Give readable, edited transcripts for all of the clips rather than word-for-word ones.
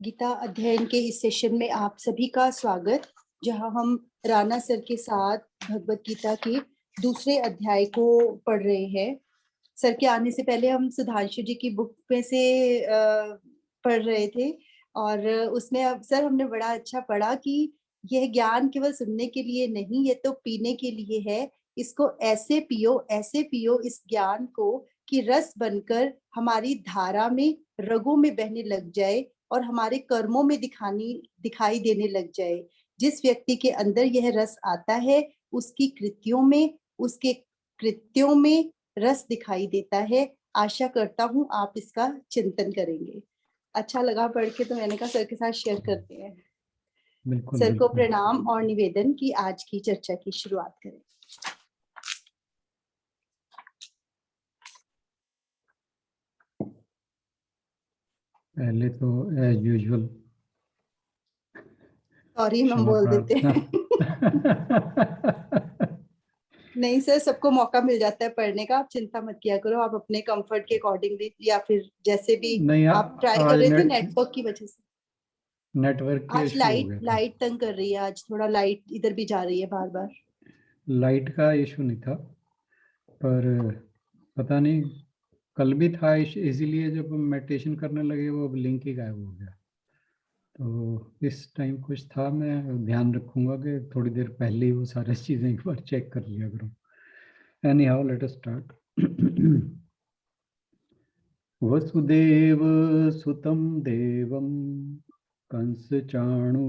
गीता अध्ययन के इस सेशन में आप सभी का स्वागत, जहां हम राणा सर के साथ भगवत गीता के दूसरे अध्याय को पढ़ रहे हैं। सर के आने से पहले हम सुधांशु जी की बुक में से पढ़ रहे थे और उसमें अब सर हमने बड़ा अच्छा पढ़ा कि यह ज्ञान केवल सुनने के लिए नहीं, ये तो पीने के लिए है। इसको ऐसे पियो इस ज्ञान को कि रस बनकर हमारी धारा में, रगों में बहने लग जाए और हमारे कर्मों में दिखाई देने लग जाए। जिस व्यक्ति के अंदर यह रस आता है, उसकी कृत्यों में, उसके कृत्यों में रस दिखाई देता है। आशा करता हूँ आप इसका चिंतन करेंगे। अच्छा लगा पढ़ के, तो मैंने कहा सर के साथ शेयर करते हैं। बिल्कुल, सर को बिल्कुल। प्रणाम और निवेदन की आज की चर्चा की शुरुआत करें। पहले तो एज यूजुअल सॉरी हम क्षमा बोल देते प्रार्थना। हैं। नहीं सर, सबको मौका मिल जाता है पढ़ने का, आप चिंता मत किया करो। आप अपने कंफर्ट के अकॉर्डिंगली या फिर जैसे भी नहीं, आप ट्राई कर आज रहे थे, नेटवर्क की वजह से। नेटवर्क के आज इशू हो गया था। लाइट तंग कर रही है, आज थोड़ा लाइट इधर भी जा रही है बार बार। लाइट का इशू नहीं था, पर पता नहीं कल भी था, इसीलिए जब हम मेडिटेशन करने लगे वो अब लिंक ही गायब हो गया। तो इस टाइम कुछ था, मैं ध्यान रखूंगा कि थोड़ी देर पहले ही वो सारी चीज़ें एक बार चेक कर लिया करूँ। Anyhow, let us start. वसुदेव सुतं देवं कंसचाणूरमर्दनं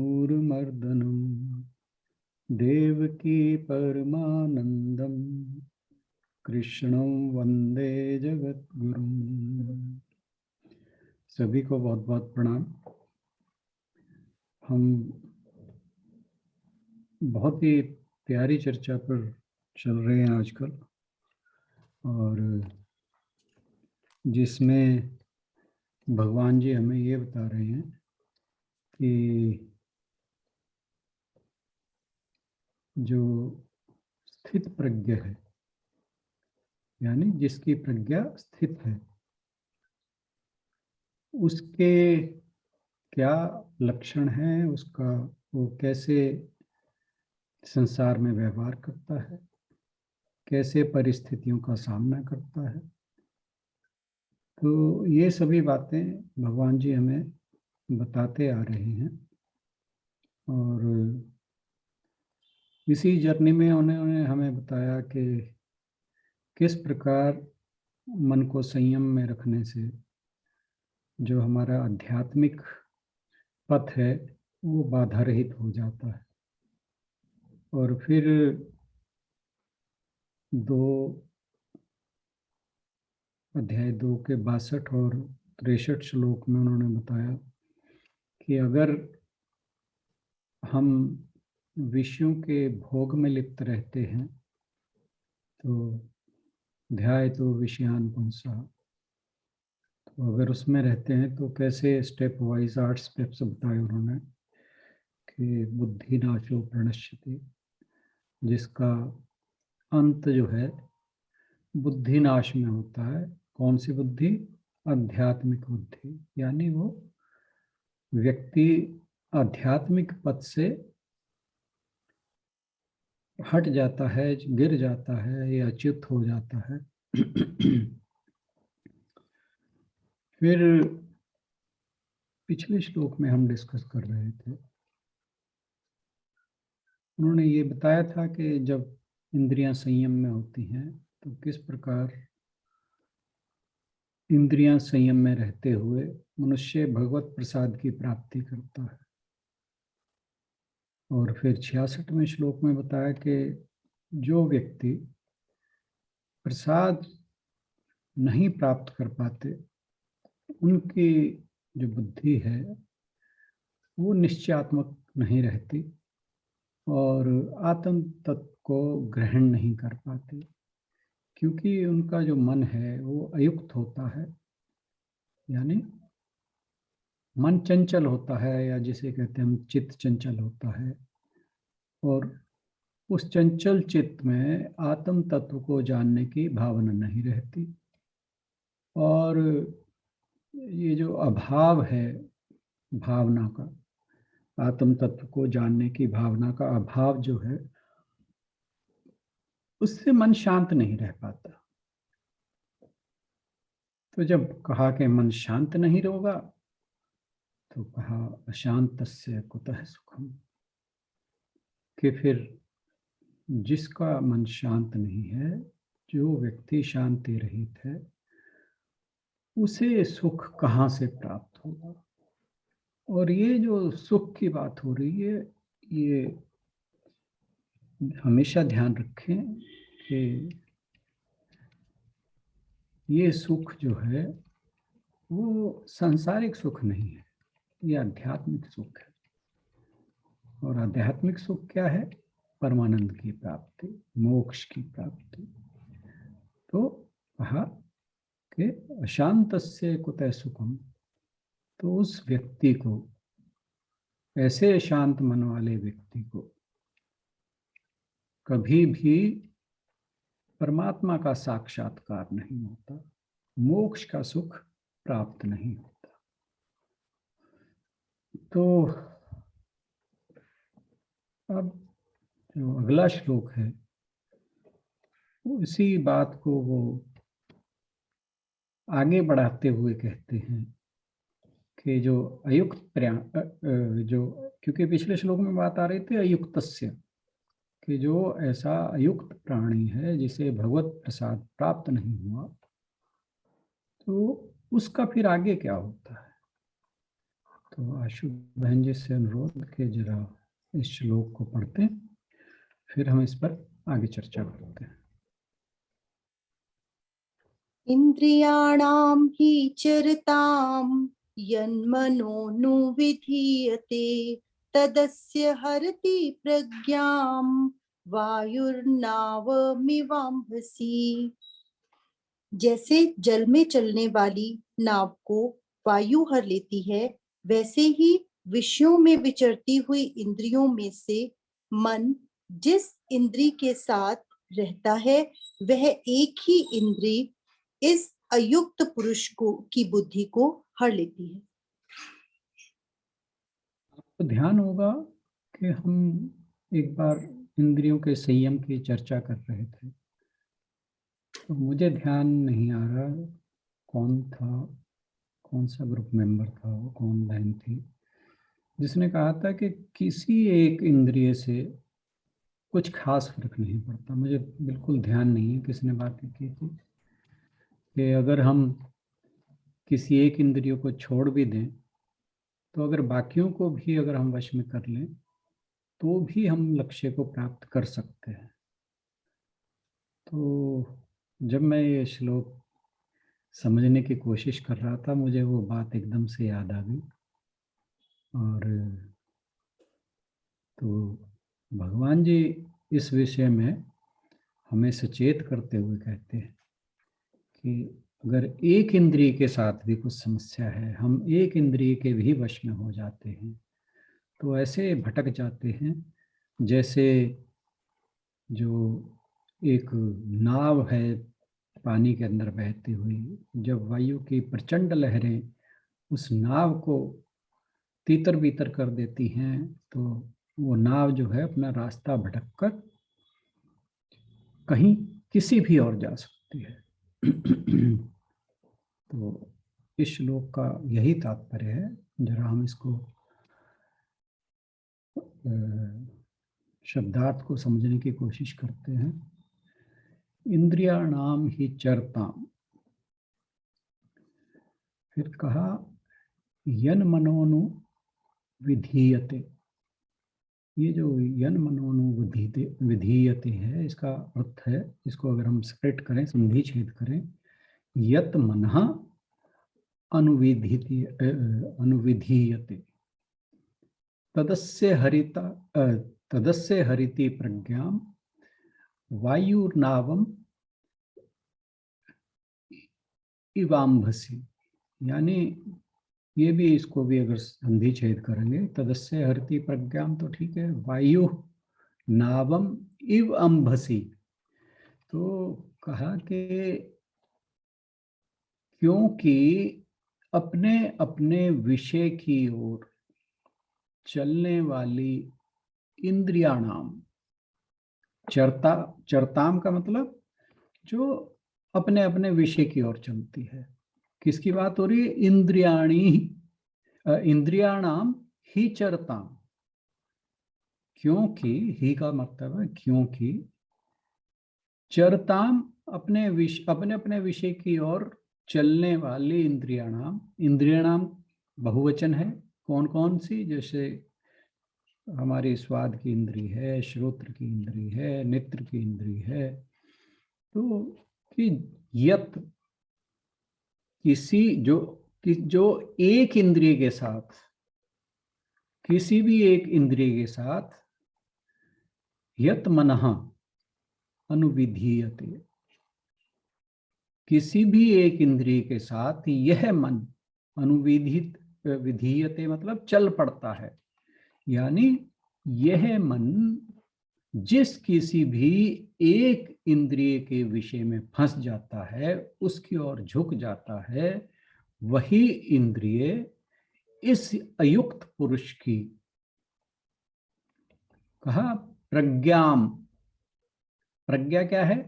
देवकी परमानंदं कृष्णं वंदे जगद्गुरुं। सभी को बहुत बहुत प्रणाम। हम बहुत ही प्यारी चर्चा पर चल रहे हैं आजकल, और जिसमें भगवान जी हमें ये बता रहे हैं कि जो स्थित प्रज्ञ है, यानी जिसकी प्रज्ञा स्थित है, उसके क्या लक्षण हैं, उसका वो कैसे संसार में व्यवहार करता है, कैसे परिस्थितियों का सामना करता है। तो ये सभी बातें भगवान जी हमें बताते आ रहे हैं, और इसी जर्नी में उन्होंने हमें बताया कि किस प्रकार मन को संयम में रखने से जो हमारा आध्यात्मिक पथ है वो बाधा रहित हो जाता है। और फिर 2 के 62 और 63 श्लोक में उन्होंने बताया कि अगर हम विषयों के भोग में लिप्त रहते हैं तो ध्यायतो विषयान पुंसः, तो अगर उसमें रहते हैं तो कैसे स्टेप वाइज 8 स्टेप्स बताए उन्होंने कि बुद्धि नाशो प्रणश्यति, जिसका अंत जो है बुद्धि नाश में होता है। कौन सी बुद्धि? आध्यात्मिक बुद्धि, यानी वो व्यक्ति आध्यात्मिक पथ से हट जाता है, गिर जाता है या च्युत हो जाता है। फिर पिछले श्लोक में हम डिस्कस कर रहे थे, उन्होंने ये बताया था कि जब इंद्रियां संयम में होती हैं तो किस प्रकार इंद्रियां संयम में रहते हुए मनुष्य भगवत प्रसाद की प्राप्ति करता है। और फिर 66वें श्लोक में बताया कि जो व्यक्ति प्रसाद नहीं प्राप्त कर पाते, उनकी जो बुद्धि है वो निश्चयात्मक नहीं रहती और आत्म तत्व को ग्रहण नहीं कर पाते, क्योंकि उनका जो मन है वो अयुक्त होता है, यानी मन चंचल होता है, या जिसे कहते हैं हम चित्त चंचल होता है। और उस चंचल चित्त में आत्म तत्व को जानने की भावना नहीं रहती, और ये जो अभाव है भावना का, आत्म तत्व को जानने की भावना का अभाव जो है, उससे मन शांत नहीं रह पाता। तो जब कहा कि मन शांत नहीं होगा, तो कहा अशांतस्य कुतः सुखम, कि फिर जिसका मन शांत नहीं है, जो व्यक्ति शांति रहित है, उसे सुख कहाँ से प्राप्त होगा। और ये जो सुख की बात हो रही है, ये हमेशा ध्यान रखें कि ये सुख जो है वो सांसारिक सुख नहीं है, ये आध्यात्मिक सुख है। और आध्यात्मिक सुख क्या है? परमानंद की प्राप्ति, मोक्ष की प्राप्ति। तो कहा कि अशांतस्य कुतः सुखम, तो उस व्यक्ति को, ऐसे शांत मन वाले व्यक्ति को कभी भी परमात्मा का साक्षात्कार नहीं होता, मोक्ष का सुख प्राप्त नहीं होता। तो अब जो अगला श्लोक है, उसी बात को वो आगे बढ़ाते हुए कहते हैं कि जो अयुक्त जो, क्योंकि पिछले श्लोक में बात आ रही थी अयुक्तस्य, कि जो ऐसा अयुक्त प्राणी है जिसे भगवत प्रसाद प्राप्त नहीं हुआ, तो उसका फिर आगे क्या होता है। तो आशु बहन जी से अनुरोध कि जरा इस श्लोक को पढ़ते हैं, फिर हम इस पर आगे चर्चा करते हैं। इंद्रियाणां हि चरतां यन्मनोनुविधीयते तदस्य हरति प्रज्ञां वायुर्नावमिवाम्भसि। जैसे जल में चलने वाली नाव को वायु हर लेती है, वैसे ही विषयों में विचरती हुई इंद्रियों में से मन जिस इंद्री के साथ रहता है, वह एक ही इंद्री इस अयुक्त पुरुष को की बुद्धि को हर लेती है। आपको ध्यान होगा कि हम एक बार इंद्रियों के संयम की चर्चा कर रहे थे, तो मुझे ध्यान नहीं आ रहा कौन था, कौन सा ग्रुप मेंबर था, वो कौन बहन थी जिसने कहा था कि किसी एक इंद्रिय से कुछ खास फर्क नहीं पड़ता। मुझे बिल्कुल ध्यान नहीं है किसने बात की थी, कि अगर हम किसी एक इंद्रियों को छोड़ भी दें, तो अगर बाकियों को भी अगर हम वश में कर लें, तो भी हम लक्ष्य को प्राप्त कर सकते हैं। तो जब मैं ये श्लोक समझने की कोशिश कर रहा था, मुझे वो बात एकदम से याद आ गई। और तो भगवान जी इस विषय में हमें सचेत करते हुए कहते हैं कि अगर एक इंद्रिय के साथ भी कुछ समस्या है, हम एक इंद्रिय के भी वश में हो जाते हैं, तो ऐसे भटक जाते हैं जैसे जो एक नाव है पानी के अंदर बहती हुई, जब वायु की प्रचंड लहरें उस नाव को तीतर बीतर कर देती हैं, तो वो नाव जो है अपना रास्ता भटककर कहीं किसी भी ओर जा सकती है। तो इस श्लोक का यही तात्पर्य है। जरा हम इसको शब्दार्थ को समझने की कोशिश करते हैं। इंद्रियाणाम ही चरताम, फिर कहा यन मनोनु विधीयते। ये जो यन मनोनु विधीयते है, इसका अर्थ है, इसको अगर हम स्प्लिट करें, संधि छेद करें, यत मनः अनुविधीयते तदस्य हरिति प्रज्ञां वायुर्नावम इवाम्भसि। यानी ये भी, इसको भी अगर संधि छेद करेंगे, तदस्य हरिति प्रज्ञां तो ठीक है, वायु नावम इव अम्भसि। तो कहा कि क्योंकि अपने अपने विषय की ओर चलने वाली इंद्रियाणाम, चरताम का मतलब जो अपने अपने विषय की ओर चलती है। किसकी बात हो रही है? इंद्रियाणाम ही चरताम। क्योंकि ही का मतलब है क्योंकि, चरताम अपने अपने विषय की ओर चलने वाली इंद्रियाणाम। इंद्रियाणाम बहुवचन है। कौन कौन सी? जैसे हमारी स्वाद की इंद्री है, श्रोत्र की इंद्री है, नेत्र की इंद्री है। तो कि यत किसी जो एक इंद्रिय के साथ, किसी भी एक इंद्रिय के साथ यत मनः अनुविधीयते, किसी भी एक इंद्रिय के साथ यह मन अनुविधित, विधीयते मतलब चल पड़ता है। यानी यह मन जिस किसी भी एक इंद्रिय के विषय में फंस जाता है, उसकी ओर झुक जाता है, वही इंद्रिय इस अयुक्त पुरुष की कहा प्रज्ञाम। प्रज्ञा क्या है?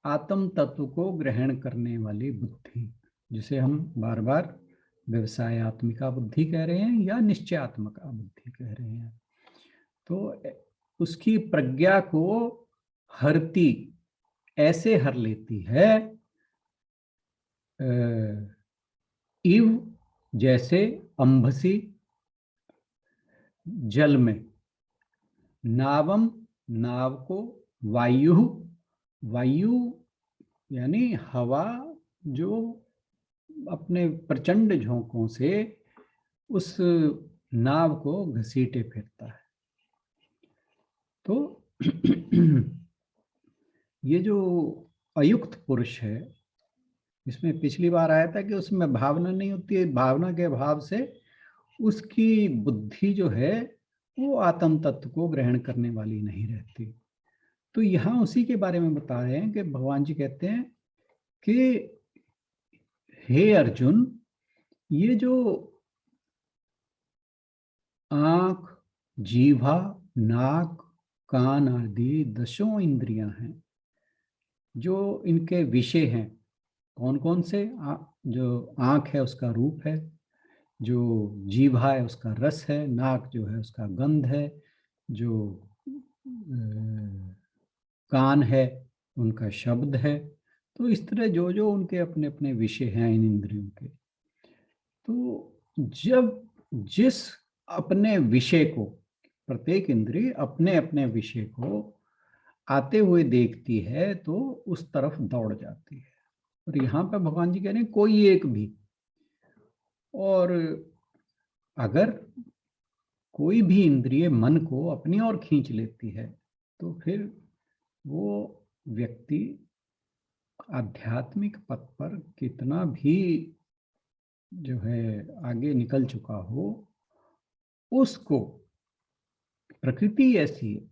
आत्म तत्व को ग्रहण करने वाली बुद्धि, जिसे हम बार बार व्यवसायत्मिका बुद्धि कह रहे हैं या निश्चयात्मका बुद्धि कह रहे हैं। तो उसकी प्रज्ञा को हरती, ऐसे हर लेती है इव जैसे अंभसी जल में, नावम नाव को, वायु वायु यानी हवा जो अपने प्रचंड झोंकों से उस नाव को घसीटे फिरता है। तो ये जो अयुक्त पुरुष है, इसमें पिछली बार आया था कि उसमें भावना नहीं होती है, भावना के अभाव से उसकी बुद्धि जो है वो आत्म तत्व को ग्रहण करने वाली नहीं रहती। तो यहाँ उसी के बारे में बता रहे हैं कि भगवान जी कहते हैं कि हे अर्जुन, ये जो आंख, जीभा, नाक, कान आदि 10 इंद्रियां हैं, जो इनके विषय हैं, कौन कौन से? जो आंख है उसका रूप है, जो जीभा है उसका रस है, नाक जो है उसका गंध है, जो कान है उनका शब्द है। तो इस तरह जो जो उनके अपने अपने विषय हैं इन इंद्रियों के, तो जब जिस अपने विषय को, प्रत्येक इंद्रिय अपने अपने विषय को आते हुए देखती है तो उस तरफ दौड़ जाती है। और यहाँ पे भगवान जी कह रहे हैं कोई एक भी, और अगर कोई भी इंद्रिय मन को अपनी ओर खींच लेती है तो फिर वो व्यक्ति आध्यात्मिक पथ पर कितना भी जो है आगे निकल चुका हो, उसको प्रकृति ऐसी है,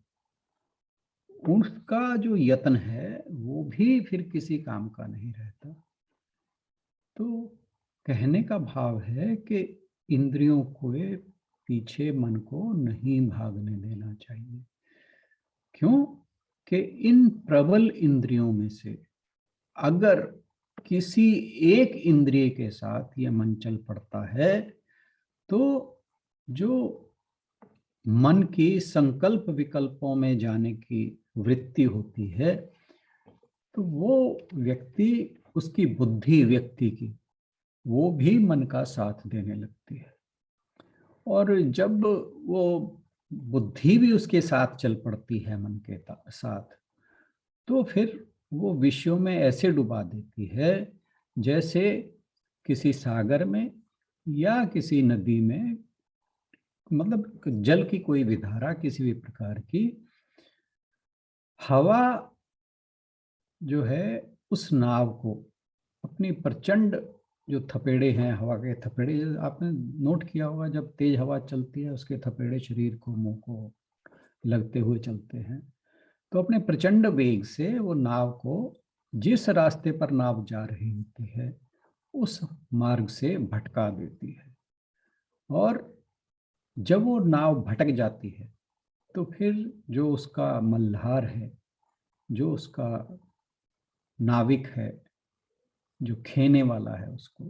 उसका जो यत्न है वो भी फिर किसी काम का नहीं रहता। तो कहने का भाव है कि इंद्रियों को पीछे मन को नहीं भागने देना चाहिए। क्यों? कि इन प्रबल इंद्रियों में से अगर किसी एक इंद्रिय के साथ यह मन चल पड़ता है तो जो मन की संकल्प विकल्पों में जाने की वृत्ति होती है, तो वो व्यक्ति, उसकी बुद्धि व्यक्ति की, वो भी मन का साथ देने लगती है। और जब वो बुद्धि भी उसके साथ चल पड़ती है मन के साथ, तो फिर वो विषयों में ऐसे डुबा देती है जैसे किसी सागर में या किसी नदी में, मतलब जल की कोई भी धारा किसी भी प्रकार की, हवा जो है उस नाव को अपनी प्रचंड जो थपेड़े हैं, हवा के थपेड़े, आपने नोट किया होगा जब तेज हवा चलती है उसके थपेड़े शरीर को, मुंह को लगते हुए चलते हैं, तो अपने प्रचंड वेग से वो नाव को जिस रास्ते पर नाव जा रही होती है उस मार्ग से भटका देती है। और जब वो नाव भटक जाती है तो फिर जो उसका मल्हार है, जो उसका नाविक है, जो खेने वाला है उसको,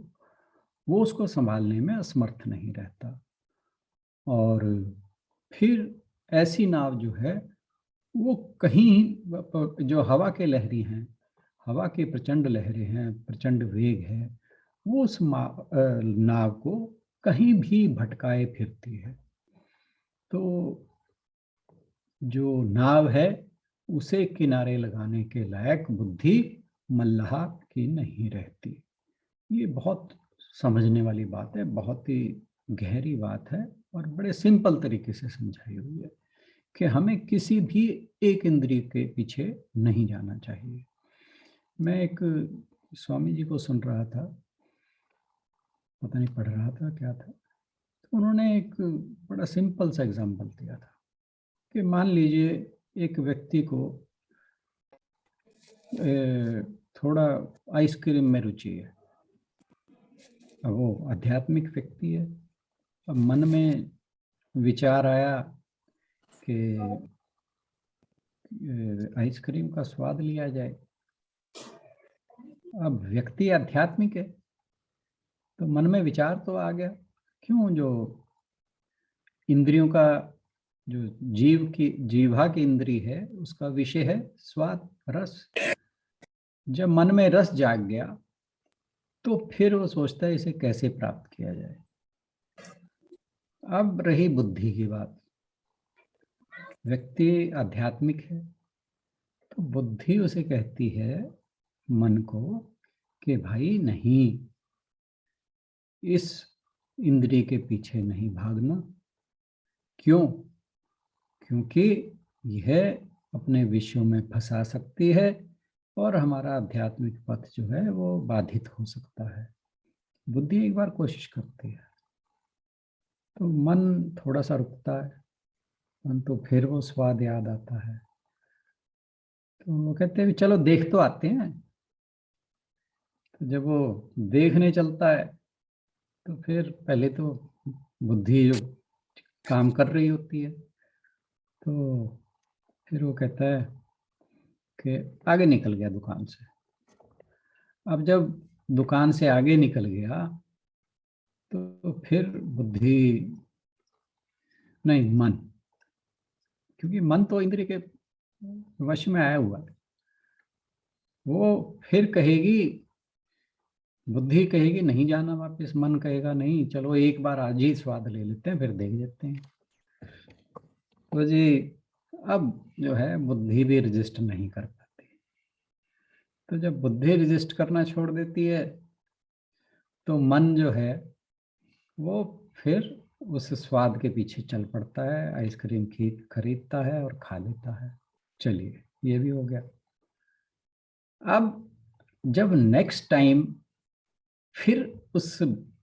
वो उसको संभालने में असमर्थ नहीं रहता। और फिर ऐसी नाव जो है वो कहीं जो हवा के लहरी हैं, हवा की प्रचंड लहरें हैं, प्रचंड वेग है, वो उस नाव को कहीं भी भटकाए फिरती है। तो जो नाव है उसे किनारे लगाने के लायक बुद्धि मल्लाह की नहीं रहती। ये बहुत समझने वाली बात है, बहुत ही गहरी बात है और बड़े सिंपल तरीके से समझाई हुई है कि हमें किसी भी एक इंद्रिय के पीछे नहीं जाना चाहिए। मैं एक स्वामी जी को सुन रहा था, पता नहीं पढ़ रहा था क्या था, तो उन्होंने एक बड़ा सिंपल सा एग्जाम्पल दिया था कि मान लीजिए एक व्यक्ति को थोड़ा आइसक्रीम में रुचि है। अब वो आध्यात्मिक व्यक्ति है, अब मन में विचार आया कि आइसक्रीम का स्वाद लिया जाए। अब व्यक्ति आध्यात्मिक है तो मन में विचार तो आ गया, क्यों, जो इंद्रियों का, जो जीवा की इंद्री है उसका विषय है स्वाद, रस। जब मन में रस जाग गया तो फिर वो सोचता है इसे कैसे प्राप्त किया जाए। अब रही बुद्धि की बात, व्यक्ति आध्यात्मिक है तो बुद्धि उसे कहती है मन को कि भाई नहीं, इस इंद्रिय के पीछे नहीं भागना। क्यों? क्योंकि यह अपने विषयों में फंसा सकती है और हमारा आध्यात्मिक पथ जो है वो बाधित हो सकता है। बुद्धि एक बार कोशिश करती है तो मन थोड़ा सा रुकता है, परंतु फिर वो स्वाद याद आता है तो वो कहते हैं चलो देख तो आते हैं। तो जब वो देखने चलता है तो फिर पहले तो बुद्धि जो काम कर रही होती है तो फिर वो कहता है कि आगे निकल गया दुकान से। अब जब दुकान से आगे निकल गया तो फिर बुद्धि, नहीं मन, क्योंकि मन तो इंद्रिय के वश में आया हुआ है, वो फिर कहेगी, बुद्धि कहेगी नहीं जाना वापस, मन कहेगा नहीं चलो एक बार आज ही स्वाद ले लेते हैं फिर देख लेते हैं। तो जी अब जो है बुद्धि भी रजिस्ट नहीं कर पाती। तो जब बुद्धि रजिस्ट करना छोड़ देती है तो मन जो है वो फिर उस स्वाद के पीछे चल पड़ता है, आइसक्रीम खरीदता है और खा लेता है। चलिए ये भी हो गया। अब जब नेक्स्ट टाइम फिर उस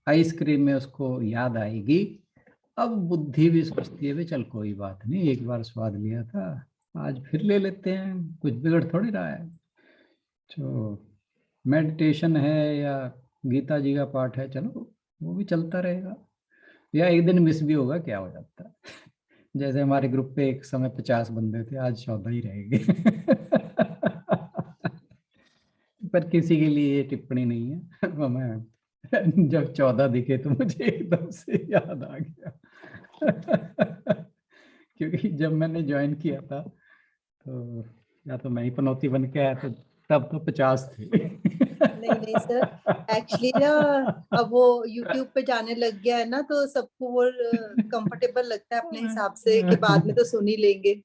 आइसक्रीम में उसको याद आएगी, अब बुद्धि भी सोचती है चल कोई बात नहीं, एक बार स्वाद लिया था आज फिर ले लेते हैं, कुछ बिगड़ थोड़ी रहा है। तो मेडिटेशन है या गीता जी का पाठ है, चलो वो भी चलता रहेगा, या एक दिन मिस भी होगा, क्या हो जाता है। जैसे हमारे ग्रुप पे एक समय 50 बंदे थे, आज 14 ही रहेंगे। पर किसी के लिए ये टिप्पणी नहीं है। वो मैं जब 14 दिखे तो मुझे एकदम से याद आ गया। क्योंकि जब मैंने ज्वाइन किया था तो या तो मैं ही पनौती बन के आया, तो तब तो 50 थे। नहीं नहीं सर, एक्चुअली ना अब वो YouTube पे जाने लग गया है ना, तो सबको वो कंफर्टेबल लगता है अपने हिसाब से कि बाद में तो सुन ही लेंगे।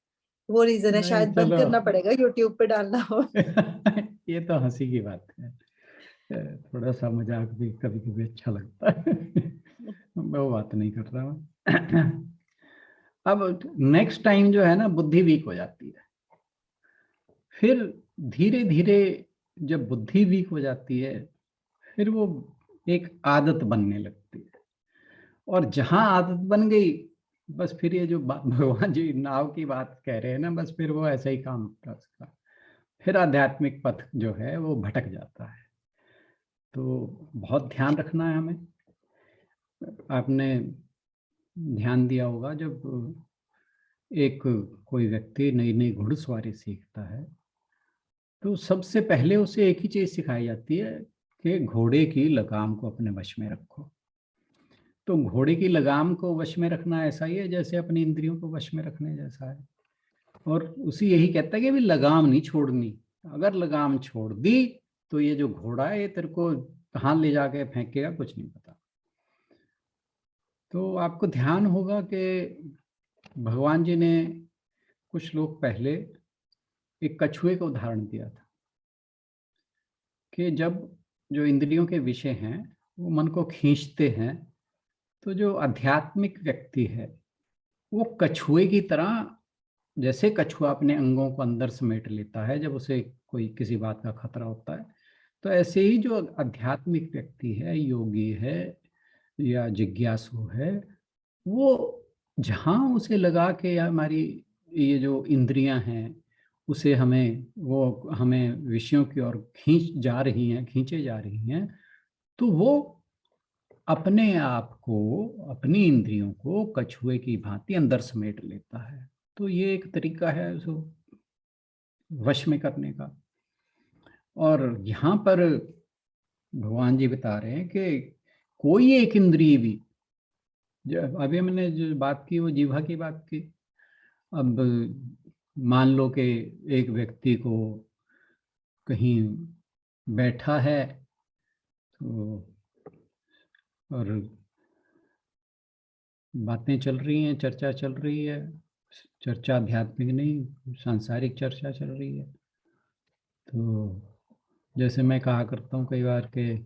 वो रीजन है, नहीं शायद बंद चलो, करना पड़ेगा YouTube पे डालना हो। ये तो हंसी की बात है, थोड़ा सा मजाक भी कभी कभी अच्छा लगता है। मैं वो बात नहीं कर रहा हूँ। अब नेक्स्ट टाइम जो है ना बुद्धि वीक हो जाती है, फिर धीरे धीरे जब बुद्धि वीक हो जाती है फिर वो एक आदत बनने लगती है, और जहां आदत बन गई बस फिर ये जो भगवान जी नाव की बात कह रहे हैं ना, बस फिर वो ऐसा ही काम होता है उसका, फिर आध्यात्मिक पथ जो है वो भटक जाता है। तो बहुत ध्यान रखना है हमें। आपने ध्यान दिया होगा, जब एक कोई व्यक्ति नई नई घुड़सवारी सीखता है तो सबसे पहले उसे एक ही चीज सिखाई जाती है कि घोड़े की लगाम को अपने वश में रखो। तो घोड़े की लगाम को वश में रखना ऐसा ही है जैसे अपनी इंद्रियों को वश में रखने जैसा है। और उसी यही कहता है कि भी लगाम नहीं छोड़नी। अगर लगाम छोड़ दी तो ये जो घोड़ा है ये तेरे को कहाँ ले जाके फेंकेगा कुछ नहीं पता। तो आपको ध्यान होगा कि भगवान जी ने कुछ श्लोक पहले एक कछुए का उदाहरण दिया था कि जब जो इंद्रियों के विषय हैं वो मन को खींचते हैं, तो जो आध्यात्मिक व्यक्ति है वो कछुए की तरह, जैसे कछुआ अपने अंगों को अंदर समेट लेता है जब उसे कोई किसी बात का खतरा होता है, तो ऐसे ही जो आध्यात्मिक व्यक्ति है, योगी है या जिज्ञासु है, वो जहाँ उसे लगा कि हमारी ये जो इंद्रियां हैं उसे हमें विषयों की ओर खींचे जा रही हैं, तो वो अपने आप को, अपनी इंद्रियों को कछुए की भांति अंदर समेट लेता है। तो ये एक तरीका है उसको वश में करने का। और यहाँ पर भगवान जी बता रहे हैं कि कोई एक इंद्रिय भी, अभी मैंने जो बात की वो जीवा की बात की। अब मान लो कि एक व्यक्ति को कहीं बैठा है तो और बातें चल रही हैं, चर्चा चल रही है, चर्चा आध्यात्मिक नहीं सांसारिक चर्चा चल रही है। तो जैसे मैं कहा करता हूँ कई बार के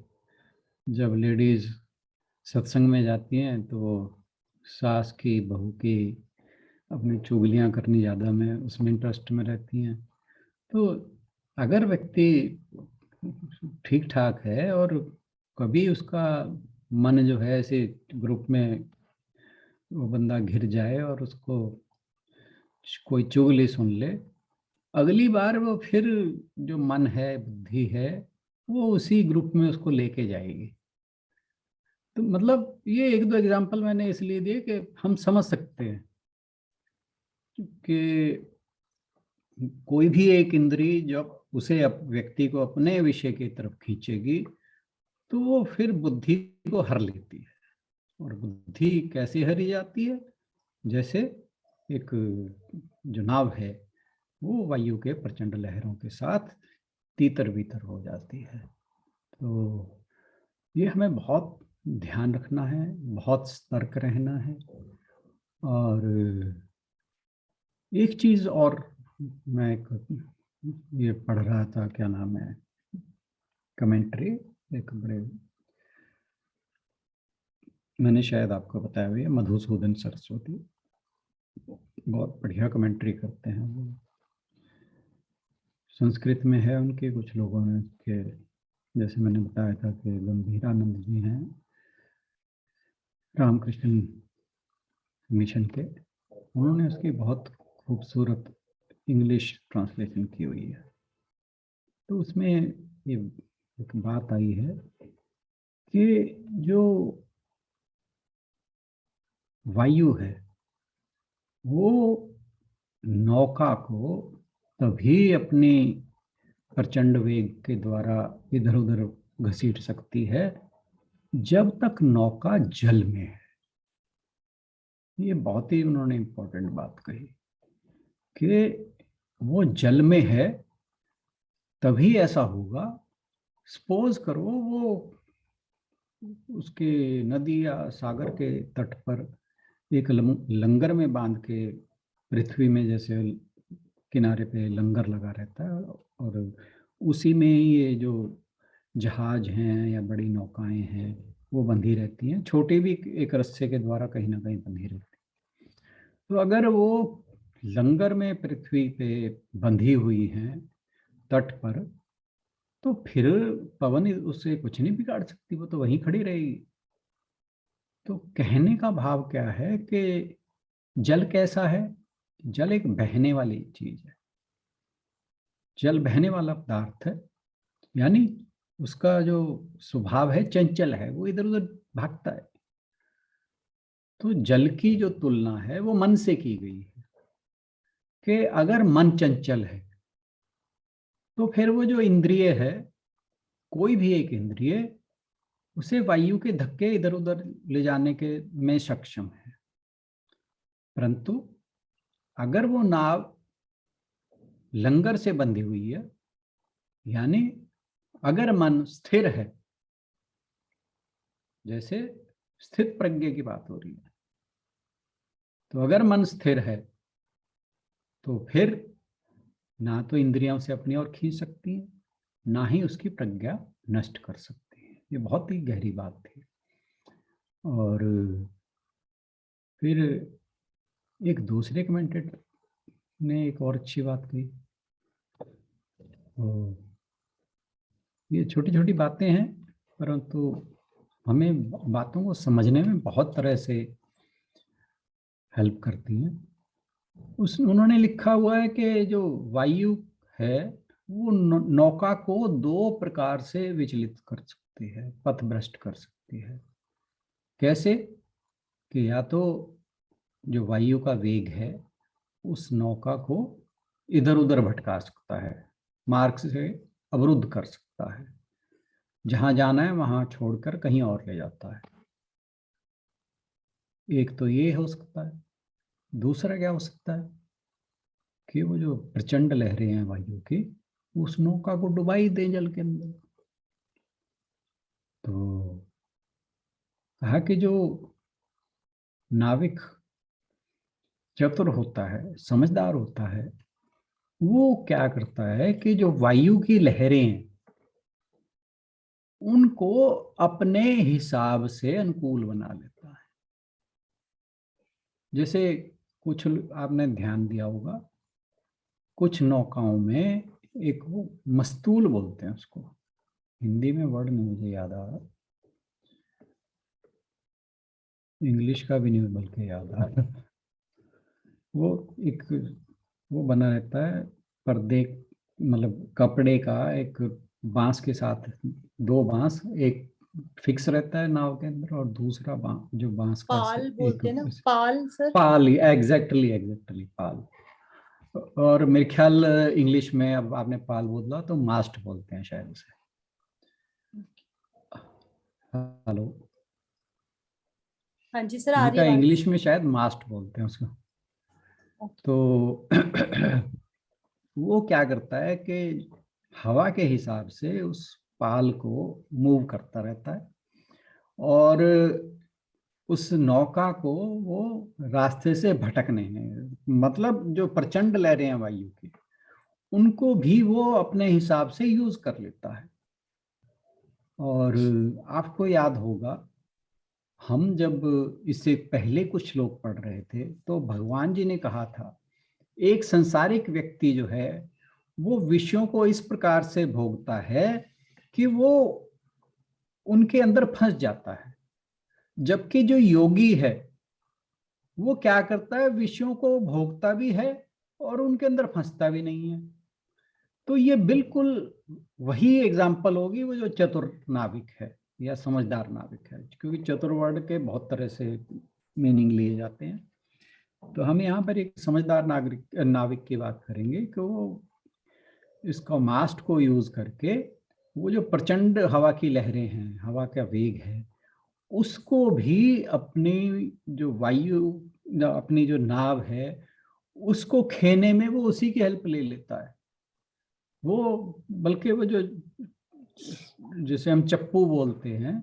जब लेडीज सत्संग में जाती हैं तो वो सास की, बहू की अपनी चुगलियाँ करनी ज़्यादा में उसमें इंटरेस्ट में रहती हैं। तो अगर व्यक्ति ठीक ठाक है और कभी उसका मन जो है ऐसे ग्रुप में वो बंदा घिर जाए और उसको कोई चुगली सुन ले, अगली बार वो फिर जो मन है, बुद्धि है, वो उसी ग्रुप में उसको लेके जाएगी। तो मतलब ये एक दो एग्जांपल मैंने इसलिए दिए कि हम समझ सकते हैं कि कोई भी एक इंद्री जब उसे व्यक्ति को अपने विषय की तरफ खींचेगी तो वो फिर बुद्धि को हर लेती है। और बुद्धि कैसे हरी जाती है? जैसे एक जो नाव है वो वायु के प्रचंड लहरों के साथ तीतर बीतर हो जाती है। तो ये हमें बहुत ध्यान रखना है, बहुत सतर्क रहना है। और एक चीज और मैं ये पढ़ रहा था, क्या नाम है, कमेंट्री, एक बड़े, मैंने शायद आपको बताया हुआ है, मधुसूदन सरस्वती बहुत बढ़िया कमेंट्री करते हैं। वो संस्कृत में है उनके, कुछ लोगों ने के, जैसे मैंने बताया था कि गंभीरानंद जी हैं रामकृष्ण मिशन के, उन्होंने उसकी बहुत खूबसूरत इंग्लिश ट्रांसलेशन की हुई है। तो उसमें ये एक बात आई है कि जो वायु है वो नौका को तभी अपनी प्रचंड वेग के द्वारा इधर उधर घसीट सकती है जब तक नौका जल में है। ये बहुत ही उन्होंने इम्पोर्टेंट बात कही कि वो जल में है तभी ऐसा होगा। सपोज करो वो उसके नदी या सागर के तट पर एक लंगर में बांध के, पृथ्वी में जैसे किनारे पे लंगर लगा रहता है और उसी में ये जो जहाज हैं या बड़ी नौकाएं हैं वो बंधी रहती हैं, छोटी भी एक रस्से के द्वारा कहीं ना कहीं बंधी रहती है। तो अगर वो लंगर में पृथ्वी पे बंधी हुई हैं तट पर, तो फिर पवन उससे कुछ नहीं बिगाड़ सकती, वो तो वहीं खड़ी रहेगी। तो कहने का भाव क्या है कि जल कैसा है? जल एक बहने वाली चीज है, जल बहने वाला पदार्थ है। यानी उसका जो स्वभाव है चंचल है, वो इधर उधर भागता है। तो जल की जो तुलना है वो मन से की गई है कि अगर मन चंचल है तो फिर वो जो इंद्रिय है, कोई भी एक इंद्रिय, उसे वायु के धक्के इधर उधर ले जाने के में सक्षम है। परंतु अगर वो नाव लंगर से बंधी हुई है, यानी अगर मन स्थिर है, जैसे स्थित प्रज्ञ की बात हो रही है, तो अगर मन स्थिर है तो फिर ना तो इंद्रियों से अपनी ओर खींच सकती है, ना ही उसकी प्रज्ञा नष्ट कर सकती है। ये बहुत ही गहरी बात थी। और फिर एक दूसरे कमेंटेटर ने एक और अच्छी बात कही। ये छोटी छोटी बातें हैं, परंतु हमें बातों को समझने में बहुत तरह से हेल्प करती हैं। उन्होंने लिखा हुआ है कि जो वायु है वो नौका को दो प्रकार से विचलित कर सकती है, पथभ्रष्ट कर सकती है। कैसे? कि या तो जो वायु का वेग है उस नौका को इधर उधर भटका सकता है, मार्ग से अवरुद्ध कर सकता है, जहां जाना है वहां छोड़कर कहीं और ले जाता है। एक तो ये हो सकता है। दूसरा क्या हो सकता है कि वो जो प्रचंड लहरें हैं वायु की, उस नौका को डुबा ही दें जल के अंदर। तो कहा कि जो नाविक चतुर होता है, समझदार होता है, वो क्या करता है कि जो वायु की लहरें हैं उनको अपने हिसाब से अनुकूल बना लेता है। जैसे कुछ आपने ध्यान दिया होगा, कुछ नौकाओं में एक वो मस्तूल बोलते हैं उसको, हिंदी में वर्ड नहीं मुझे याद आ रहा, इंग्लिश का भी नहीं बल्कि याद आ रहा। वो एक वो बना रहता है पर्दे, मतलब कपड़े का, एक बांस के साथ, दो बांस, एक फिक्स रहता है नाव के अंदर और दूसरा जो बांस का पाल एक बोलते हैं ना, पाल सर। पाल, एग्जैक्टली एग्जैक्टली पाल। और मेरे ख्याल इंग्लिश में अब आपने पाल बोला तो मास्ट बोलते हैं शायद उसे। हेलो? हाँ जी सर, आ रही उनका आवाज। इंग्लिश में शायद मास्ट बोलते हैं उसको। तो वो क्या करता है कि हवा के हिसाब से उस पाल को मूव करता रहता है और उस नौका को वो रास्ते से भटकने हैं, मतलब जो प्रचंड लहरें हैं वायु की, उनको भी वो अपने हिसाब से यूज कर लेता है। और आपको याद होगा, हम जब इससे पहले कुछ श्लोक पढ़ रहे थे तो भगवान जी ने कहा था, एक संसारिक व्यक्ति जो है वो विषयों को इस प्रकार से भोगता है कि वो उनके अंदर फंस जाता है, जबकि जो योगी है वो क्या करता है, विषयों को भोगता भी है और उनके अंदर फंसता भी नहीं है। तो ये बिल्कुल वही एग्जाम्पल होगी वो जो चतुर नाविक है या समझदार नाविक है, क्योंकि चतुर वर्ड के बहुत तरह से मीनिंग लिए जाते हैं। तो हम यहाँ पर एक समझदार नाविक की बात करेंगे कि वो इसका मास्ट को यूज करके वो जो प्रचंड हवा की लहरें हैं, हवा का वेग है, उसको भी अपनी जो वायु, अपनी जो नाव है उसको खेने में वो उसी की हेल्प ले लेता है। वो बल्कि वो जो जिसे हम चप्पू बोलते हैं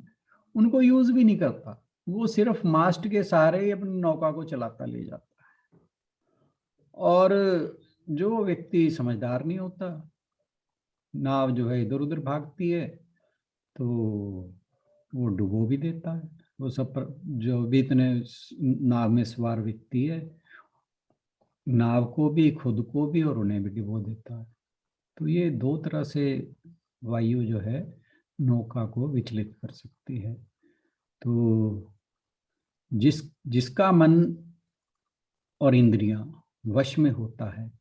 उनको यूज भी नहीं करता, वो सिर्फ मास्ट के सहारे ही अपनी नौका को चलाता ले जाता है। और जो व्यक्ति समझदार नहीं होता, नाव जो है इधर उधर भागती है, तो वो डुबो भी देता है। वो सब जो भी इतने नाव में सवार व्यक्ति है, नाव को भी, खुद को भी, और उन्हें भी डुबो देता है। तो ये दो तरह से वायु जो है नौका को विचलित कर सकती है। तो जिसका मन और इंद्रियां वश में होता है,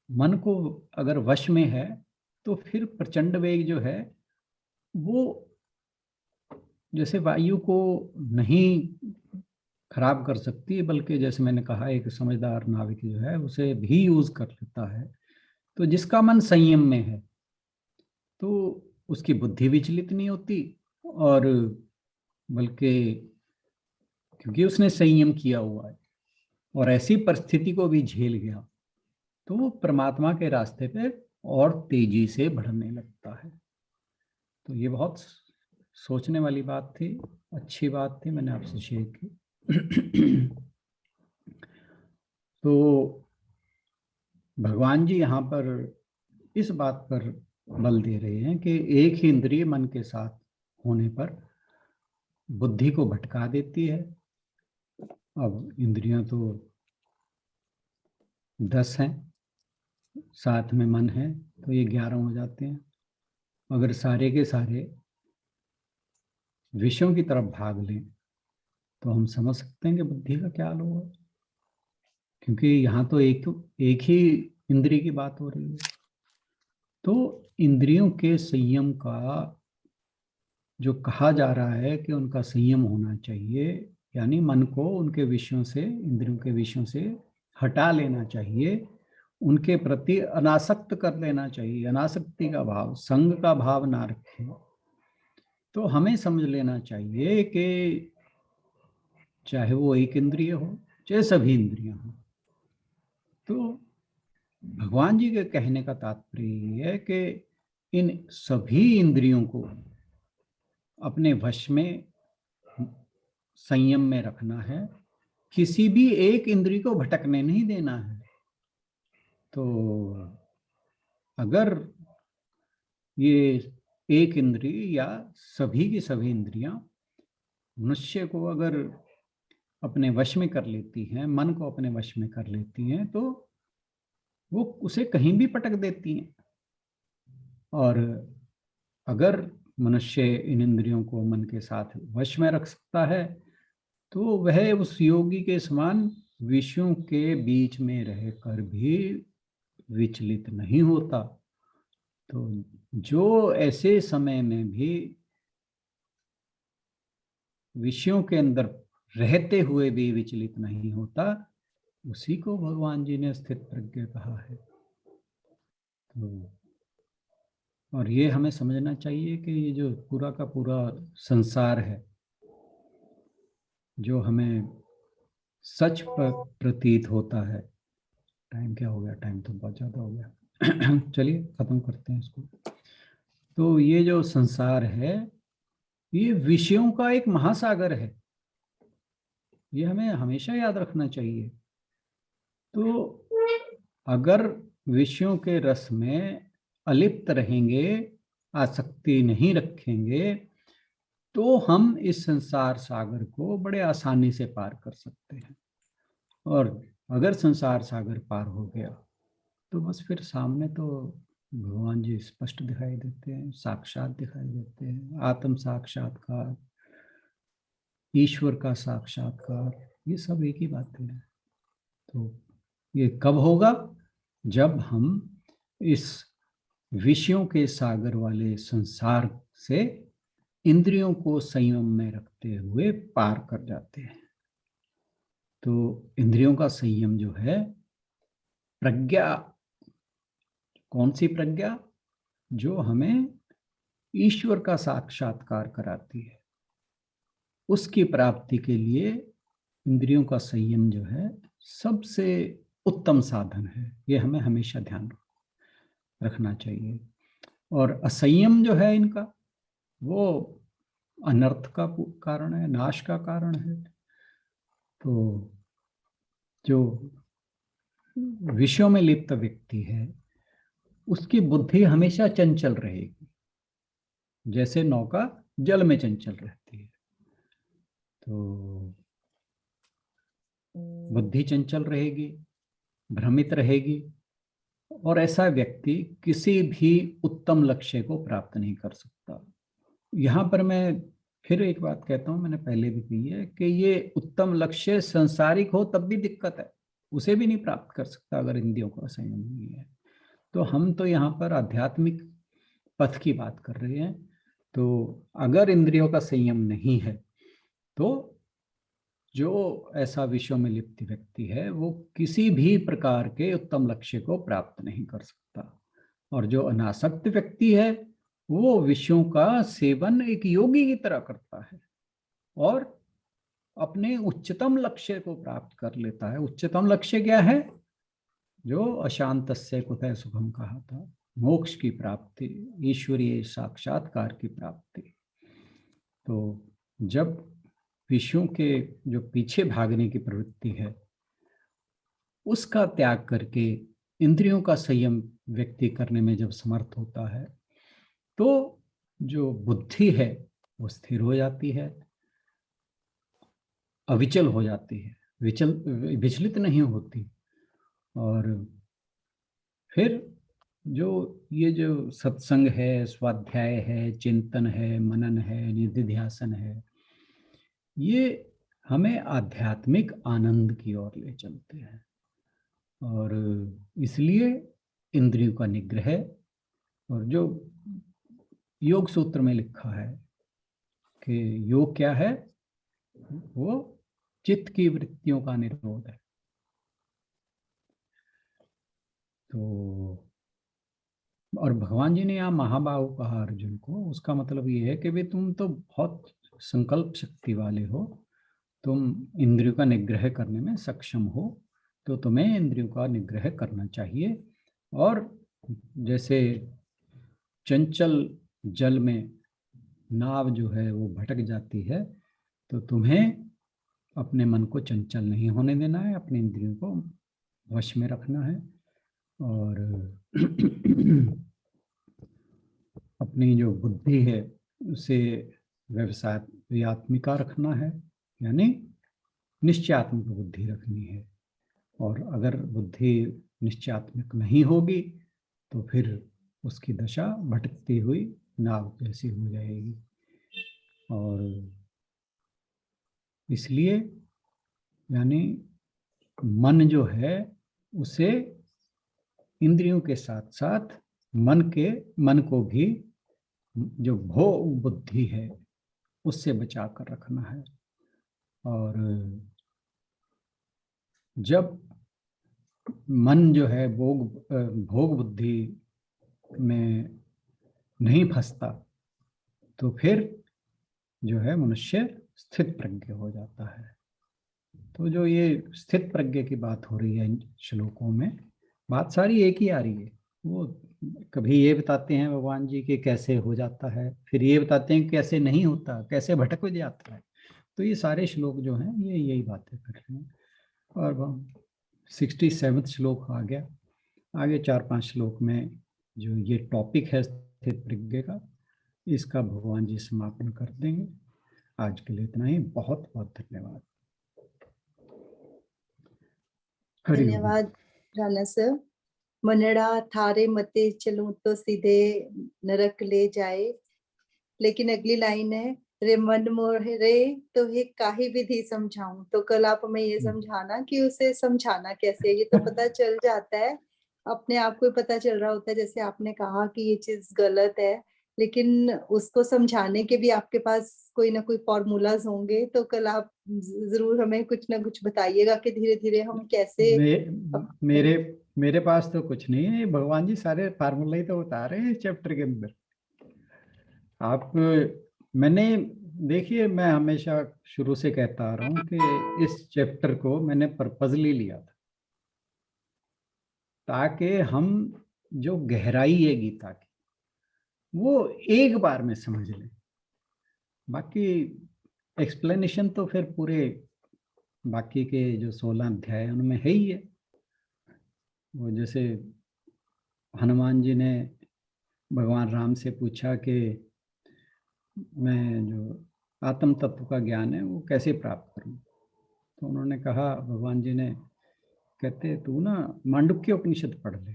मन को अगर वश में है तो फिर प्रचंड वेग जो है वो जैसे वायु को नहीं खराब कर सकती है, बल्कि जैसे मैंने कहा एक समझदार नाविक जो है उसे भी यूज कर लेता है। तो जिसका मन संयम में है तो उसकी बुद्धि विचलित नहीं होती, और बल्कि क्योंकि उसने संयम किया हुआ है और ऐसी परिस्थिति को भी झेल गया, तो वो परमात्मा के रास्ते पे और तेजी से बढ़ने लगता है। तो ये बहुत सोचने वाली बात थी, अच्छी बात थी, मैंने आपसे शेयर की। तो भगवान जी यहाँ पर इस बात पर बल दे रहे हैं कि एक ही इंद्रिय मन के साथ होने पर बुद्धि को भटका देती है। अब इंद्रियां तो 10 हैं, साथ में मन है, तो ये 11 हो जाते हैं। अगर सारे के सारे विषयों की तरफ भाग लें तो हम समझ सकते हैं कि बुद्धि का क्या हाल होगा, क्योंकि यहाँ तो एक ही इंद्रिय की बात हो रही है। तो इंद्रियों के संयम का जो कहा जा रहा है कि उनका संयम होना चाहिए, यानी मन को उनके विषयों से, इंद्रियों के विषयों से हटा लेना चाहिए, उनके प्रति अनासक्त कर लेना चाहिए। अनासक्ति का भाव, संग का भाव ना रखें। तो हमें समझ लेना चाहिए कि चाहे वो एक इंद्रिय हो, चाहे सभी इंद्रियां हो। तो भगवान जी के कहने का तात्पर्य ये है कि इन सभी इंद्रियों को अपने वश में, संयम में रखना है, किसी भी एक इंद्रिय को भटकने नहीं देना है। तो अगर ये एक इंद्रिय या सभी की सभी इंद्रियां मनुष्य को अगर अपने वश में कर लेती हैं, मन को अपने वश में कर लेती हैं, तो वो उसे कहीं भी पटक देती हैं। और अगर मनुष्य इन इंद्रियों को मन के साथ वश में रख सकता है तो वह उस योगी के समान विषयों के बीच में रहकर भी विचलित नहीं होता। तो जो ऐसे समय में भी विषयों के अंदर रहते हुए भी विचलित नहीं होता, उसी को भगवान जी ने स्थित प्रज्ञ कहा है। तो और ये हमें समझना चाहिए कि ये जो पूरा का पूरा संसार है, जो हमें सच प्रतीत होता है। टाइम क्या हो गया? टाइम तो बहुत ज़्यादा हो गया। चलिए ख़त्म करते हैं इसको। तो ये जो संसार है ये विषयों का एक महासागर है, ये हमें हमेशा याद रखना चाहिए। तो अगर विषयों के रस में अलिप्त रहेंगे, आसक्ति नहीं रखेंगे, तो हम इस संसार सागर को बड़े आसानी से पार कर सकते हैं। और अगर संसार सागर पार हो गया तो बस फिर सामने तो भगवान जी स्पष्ट दिखाई देते हैं, साक्षात दिखाई देते हैं। आत्म साक्षात्कार, ईश्वर का साक्षात्कार, ये सब एक ही बातें हैं। तो ये कब होगा? जब हम इस विषयों के सागर वाले संसार से इंद्रियों को संयम में रखते हुए पार कर जाते हैं। तो इंद्रियों का संयम जो है, प्रज्ञा, कौन सी प्रज्ञा? जो हमें ईश्वर का साक्षात्कार कराती है, उसकी प्राप्ति के लिए इंद्रियों का संयम जो है सबसे उत्तम साधन है। ये हमें हमेशा ध्यान रखना चाहिए। और असंयम जो है इनका, वो अनर्थ का कारण है, नाश का कारण है। तो जो विषयों में लिप्त व्यक्ति है उसकी बुद्धि हमेशा चंचल रहेगी, जैसे नौका जल में चंचल रहती है। तो बुद्धि चंचल रहेगी, भ्रमित रहेगी, और ऐसा व्यक्ति किसी भी उत्तम लक्ष्य को प्राप्त नहीं कर सकता। यहाँ पर मैं फिर एक बात कहता हूँ, मैंने पहले भी कही है कि ये उत्तम लक्ष्य संसारिक हो तब भी दिक्कत है, उसे भी नहीं प्राप्त कर सकता अगर इंद्रियों का संयम नहीं है। तो हम तो यहाँ पर आध्यात्मिक पथ की बात कर रहे हैं। तो अगर इंद्रियों का संयम नहीं है तो जो ऐसा विषयों में लिप्त व्यक्ति है वो किसी भी प्रकार के उत्तम लक्ष्य को प्राप्त नहीं कर सकता। और जो अनासक्त व्यक्ति है वो विषयों का सेवन एक योगी की तरह करता है और अपने उच्चतम लक्ष्य को प्राप्त कर लेता है। उच्चतम लक्ष्य क्या है? जो अशांतस्य कुतः सुखम कहा था, मोक्ष की प्राप्ति, ईश्वरीय साक्षात्कार की प्राप्ति। तो जब विषयों के जो पीछे भागने की प्रवृत्ति है उसका त्याग करके इंद्रियों का संयम व्यक्ति करने में जब समर्थ होता है तो जो बुद्धि है वो स्थिर हो जाती है, अविचल हो जाती है, विचलित नहीं होती। और फिर जो ये जो सत्संग है, स्वाध्याय है, चिंतन है, मनन है, निधिध्यासन है, ये हमें आध्यात्मिक आनंद की ओर ले चलते हैं। और इसलिए इंद्रियों का निग्रह, और जो योग सूत्र में लिखा है कि योग क्या है, वो चित्त की वृत्तियों का निरोध है। तो और भगवान जी ने यहाँ महाबाहु कहा अर्जुन को, उसका मतलब ये है कि भाई तुम तो बहुत संकल्प शक्ति वाले हो, तुम इंद्रियों का निग्रह करने में सक्षम हो, तो तुम्हें इंद्रियों का निग्रह करना चाहिए। और जैसे चंचल जल में नाव जो है वो भटक जाती है, तो तुम्हें अपने मन को चंचल नहीं होने देना है, अपने इंद्रियों को वश में रखना है और अपनी जो बुद्धि है उसे व्यवसायत्मिका रखना है, यानी निश्चयात्मक बुद्धि रखनी है। और अगर बुद्धि निश्चयात्मक नहीं होगी तो फिर उसकी दशा भटकती हुई नाव जैसी हो जाएगी। और इसलिए यानी मन जो है उसे इंद्रियों के साथ साथ मन को भी जो भोग बुद्धि है उससे बचा कर रखना है। और जब मन जो है भोग बुद्धि में नहीं फंसता तो फिर जो है मनुष्य स्थित प्रज्ञ हो जाता है। तो जो ये स्थित प्रज्ञ की बात हो रही है इन श्लोकों में, बात सारी एक ही आ रही है। वो कभी ये बताते हैं भगवान जी कि कैसे हो जाता है, फिर ये बताते हैं कैसे नहीं होता, कैसे भटक जाता है। तो ये सारे श्लोक जो हैं ये यही बातें कर रहे हैं। और 67वां श्लोक आ गया, आगे 4-5 श्लोक में जो ये टॉपिक है स्थित प्रज्ञ का, इसका भगवान जी समापन कर देंगे। आज के लिए इतना ही, बहुत बहुत धन्यवाद। धन्यवाद राणा सर। मनड़ा थारे मते चलूं तो सीधे नरक ले जाए, लेकिन अगली लाइन है रे मन मोहरे तो हे काहे विधि समझाऊं। तो कल आप हमें ये समझाना कि उसे समझाना कैसे। ये तो पता चल जाता है, अपने आप को पता चल रहा होता है, जैसे आपने कहा कि ये चीज गलत है, लेकिन उसको समझाने के भी आपके पास कोई ना कोई फॉर्मूलाज होंगे। तो कल आप जरूर हमें कुछ ना कुछ बताइएगा कि धीरे धीरे हम कैसे मेरे पास तो कुछ नहीं है, भगवान जी सारे फार्मूला ही तो बता रहे हैं चैप्टर के अंदर। आप मैंने देखिए, मैं हमेशा शुरू से कहता आ रहा हूँ कि इस चैप्टर को मैंने पर्पजली लिया था ताकि हम जो गहराई है गीता की वो एक बार में समझ लें। बाकी एक्सप्लेनेशन तो फिर पूरे बाकी के जो 16 अध्याय हैं उनमें है ही है। वो जैसे हनुमान जी ने भगवान राम से पूछा कि मैं जो आत्म तत्व का ज्ञान है वो कैसे प्राप्त करूं, तो उन्होंने कहा, भगवान जी ने कहते तू ना मांडुक्य उपनिषद पढ़ ले।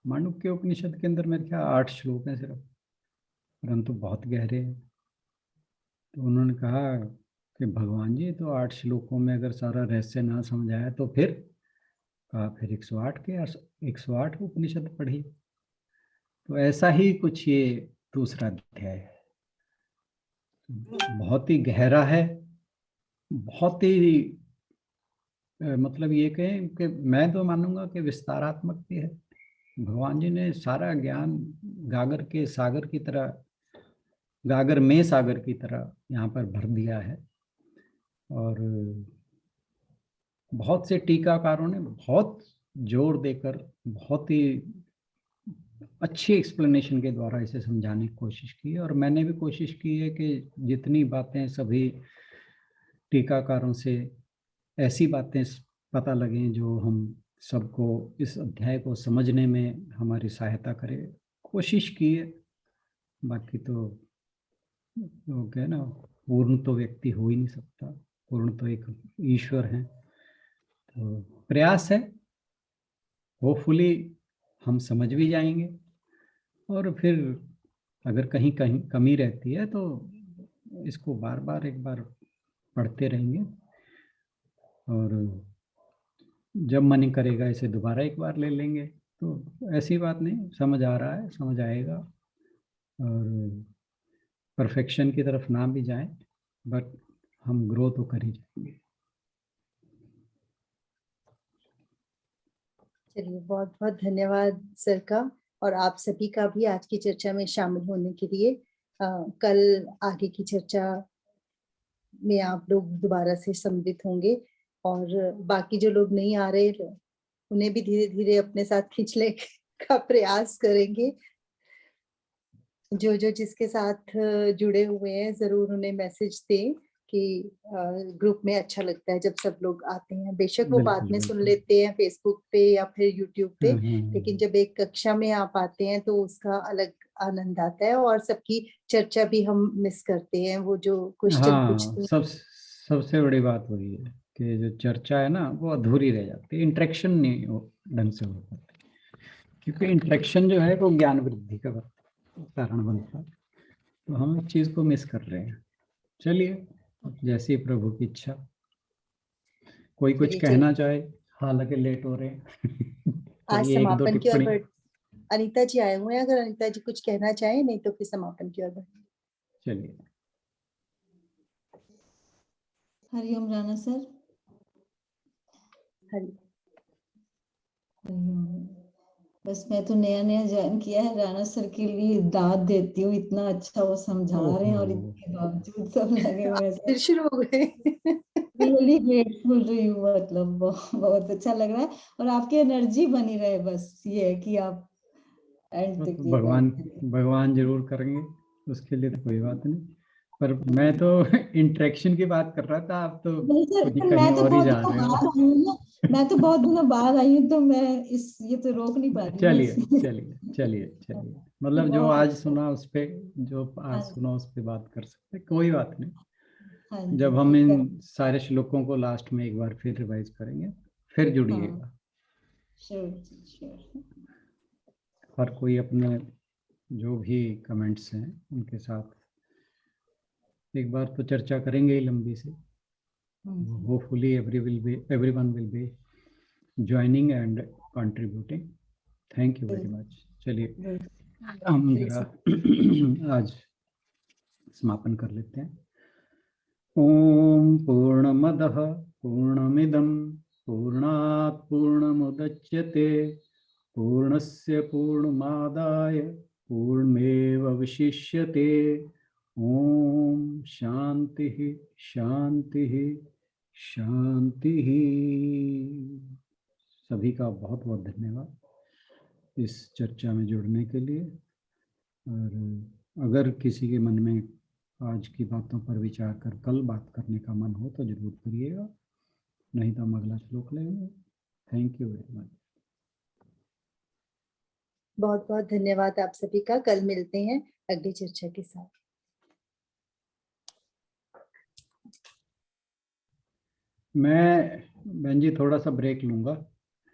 मांडुक्य उपनिषद के अंदर मेरे ख्याल 8 श्लोक हैं सिर्फ, परंतु बहुत गहरे हैं। तो उन्होंने कहा कि भगवान जी तो 8 श्लोकों में अगर सारा रहस्य ना समझ आया तो फिर कहा फिर 108 उपनिषद पढ़ी। तो ऐसा ही कुछ ये दूसरा अध्याय है। बहुत ही गहरा है, बहुत ही मतलब ये कहें कि मैं तो मानूंगा कि विस्तारात्मक भी है। भगवान जी ने सारा ज्ञान गागर के सागर की तरह, गागर में सागर की तरह यहाँ पर भर दिया है। और बहुत से टीकाकारों ने बहुत जोर देकर बहुत ही अच्छी एक्सप्लेनेशन के द्वारा इसे समझाने की कोशिश की है। और मैंने भी कोशिश की है कि जितनी बातें सभी टीकाकारों से ऐसी बातें पता लगें जो हम सबको इस अध्याय को समझने में हमारी सहायता करे, कोशिश की है। बाकी तो क्या है ना, पूर्ण तो व्यक्ति हो ही नहीं सकता, पूर्ण तो एक ईश्वर है। तो प्रयास है, होपफुली हम समझ भी जाएंगे। और फिर अगर कहीं कहीं कमी रहती है तो इसको बार बार एक बार पढ़ते रहेंगे, और जब मन करेगा इसे दोबारा एक बार ले लेंगे। तो ऐसी बात नहीं, समझ आ रहा है, समझ आएगा। और परफेक्शन की तरफ ना भी जाएं, बट हम ग्रो तो कर ही जाएंगे। चलिए, बहुत बहुत धन्यवाद सर का, और आप सभी का भी आज की चर्चा में शामिल होने के लिए। कल आगे की चर्चा में आप लोग दोबारा से सम्मिलित होंगे, और बाकी जो लोग नहीं आ रहे उन्हें भी धीरे धीरे अपने साथ खींचने का प्रयास करेंगे। जो जो जिसके साथ जुड़े हुए हैं जरूर उन्हें मैसेज दें कि ग्रुप में अच्छा लगता है जब सब लोग आते हैं। बेशक वो बाद बिल्कुल में सुन बिल्कुल। लेते हैं फेसबुक पे या फिर यूट्यूब पे, हम्म। लेकिन जब एक कक्षा में आप आते हैं तो उसका अलग आनंद आता है। और सबकी चर्चा भी हम मिस करते हैं, वो जो क्वेश्चन हाँ, पूछते हैं। सबसे बड़ी बात वही है कि जो चर्चा है ना वो अधूरी रह जाती है, इंटरेक्शन नहीं ढंग से हो पाती। क्योंकि इंटरेक्शन जो है वो ज्ञान वृद्धि का कारण बनता है। तो हम इस चीज को मिस कर रहे हैं। चलिए, जैसी प्रभु की इच्छा। कोई कुछ चलिए कहना चाहे, हालांकि लेट हो रहे हैं। आज चलिए, एक दो समापन की ओर टिप्पणी। बढ़। अनीता जी आए हुए हैं, अगर अनीता जी कुछ कहना चाहें, नहीं तो फिर समापन की ओर बढ़। चलिए। हरिओम राणा सर। हरि हरिओम। बस मैं तो नया नया ज्वाइन किया है, राणा सर के लिए दाद देती हूँ। इतना अच्छा वो समझा रहे हैं और ओहो, इसके बावजूद सब लगे हुए हैं फिर सर। शुरू हो गए। रियली ग्रेटफुल टू यू, मतलब बहुत अच्छा लग रहा है। और आपकी एनर्जी बनी रहे, बस ये है कि आप एंड तक तो ये भगवान करते हैं। भगवान जरूर करेंगे, उसके लिए तो कोई बात नहीं। पर मैं तो इंटरेक्शन की बात कर रहा था, आप तो नहीं सर, कुछ पर कहीं मैं तो और ही बहुत जा दिनों रहे बाद हो। आई हूँ ना। मैं तो बहुत दिनों बाद आई हूँ, तो मैं ये तो रोक नहीं पा रही ना चलिए इसलिए। चलिए चलिए चलिए, मतलब जो बहुत आज अच्छा। सुना उस पे, जो आज हाँ सुना उस पे बात कर सकते, कोई बात नहीं। हाँ जब जी हम जी इन सारे श्लोकों को लास्ट में एक बार फिर रिवाइज करेंगे, फिर हाँ, जुड़िएगा। Sure sure. हर कोई अपने जो भी कमेंट्स हैं उनके साथ एक बार तो चर्चा करेंगे ही लंबी से। Hopefully everyone will be joining and contributing. Thank you very much. चलिए, हम जरा आज समापन कर लेते हैं। ओम पूर्णमदः पूर्णमिदं पूर्णात् पूर्णमुदच्यते पूर्णस्य पूर्णमादाय पूर्णमेवावशिष्यते। ओम शांति शांति शांति। सभी का बहुत बहुत धन्यवाद इस चर्चा में जुड़ने के लिए। और अगर किसी के मन में आज की बातों पर विचार कर कल बात करने का मन हो तो जरूर करिएगा, नहीं तो हम अगला श्लोक लेंगे। Thank you very much. बहुत बहुत धन्यवाद आप सभी का। कल मिलते हैं अगली चर्चा के साथ। मैं बहन जी थोड़ा सा ब्रेक लूंगा।